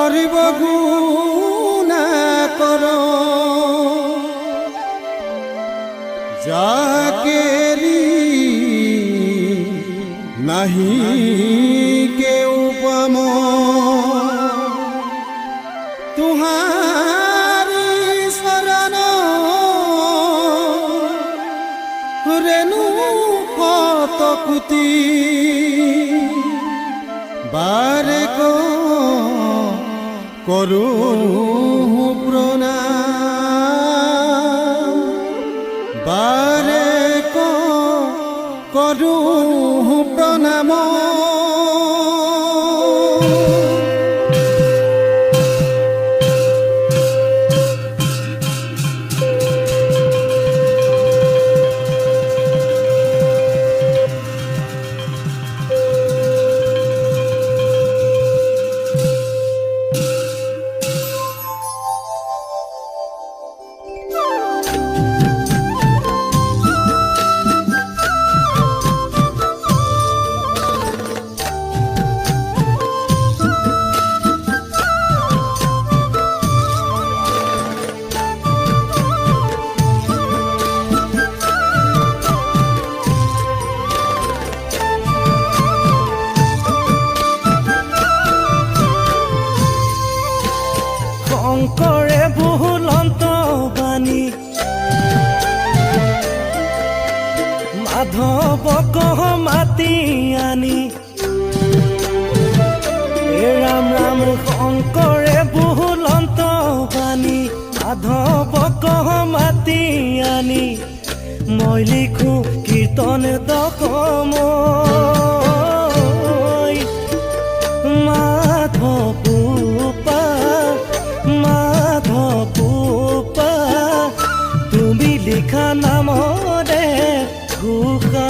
কৰিব গুণা কৰ যাকেৰি নাহি কেউ পাম তুহাৰি শৰণ ৰেণু কত কোটি বাৰে কৰু প্ৰণাম বাৰে কৰু প্ৰণাম শংকৰে বহুলন্ত বাণী মাধৱক মাতি আনি ৰাম ৰাম শংকৰে বহুলন্ত বাণী মাধৱক মাতি আনি মই লিখো কীৰ্তন দশময় মাধৱপূপা মাধৱপূপা তুমি লিখা নামৰে ঘোষা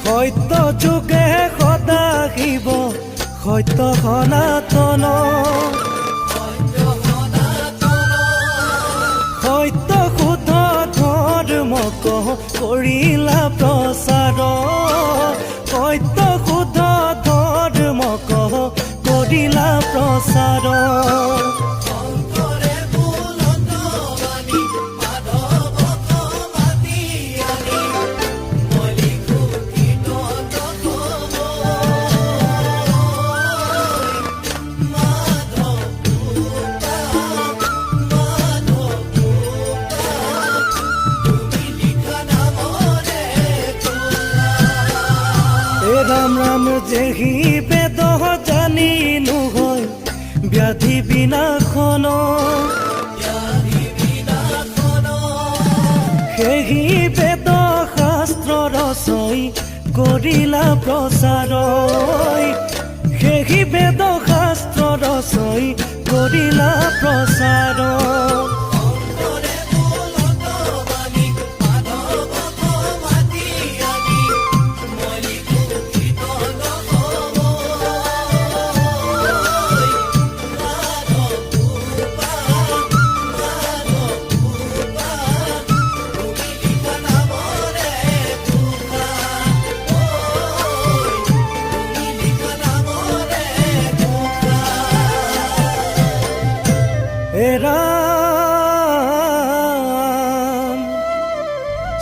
সত্য যুগে সদা শিৱ সত্য সনাতন সত্য শুদ্ধ ধৰ্মক কৰিলা প্ৰচাৰ সত্য শুদ্ধ ধৰ্মক কৰিলা প্ৰচাৰ ৰাম ৰাম যেহি বেদ জানি নহয় ব্যাধি বিনাশন সেহি বেদ শাস্ত্ৰ ৰচই কৰিলা প্ৰচাৰ সেহি বেদ শাস্ত্ৰ ৰচই কৰিলা প্ৰচাৰ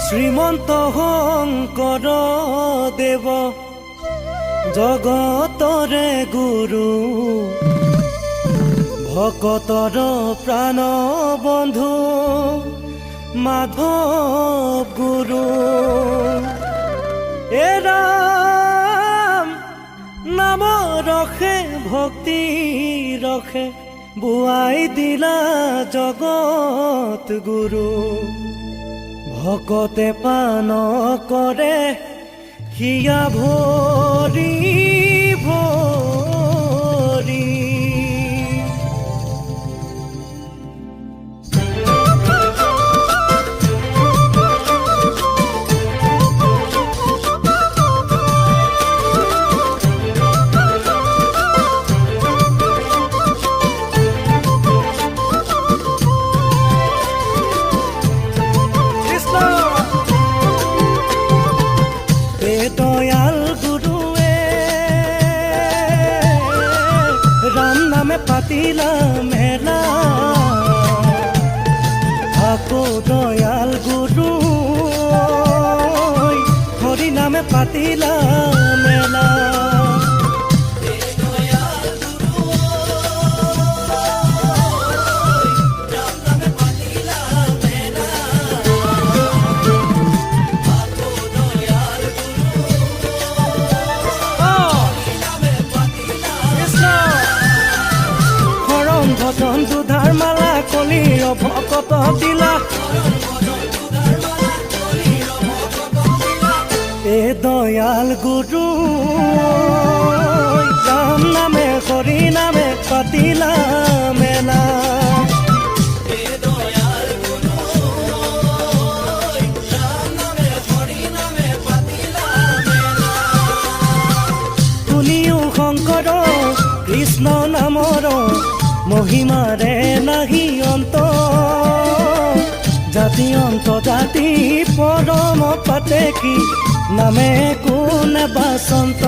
শ্ৰীমন্ত শংকৰ দেৱ জগতৰে গুৰু ভকতৰ প্ৰাণ বন্ধু মাধৱ গুৰু এ ৰাম নাম ৰখে ভক্তি ৰখে বুৱাই দিলা জগত গুৰু ভকতে পান কৰে হিয়া ভৰি ভৰি দয়াল গুৰুৱে ৰাম নামে পাতিলা মেলা আকৌ দয়াল গুৰু হৰি নামে পাতিলা মেলা ভজন দুধাৰ মালা কলিৰ ভকত দিলা এ দয়াল গুৰু ৰাম নামে হৰি নামে পাতিলা মেলা শুনিও শংকৰ কৃষ্ণ নামৰ মহিমাৰে নাহি অন্ত জাতি অন্তজাতি পৰম পাতে কি নামে কোনে বাসন্ত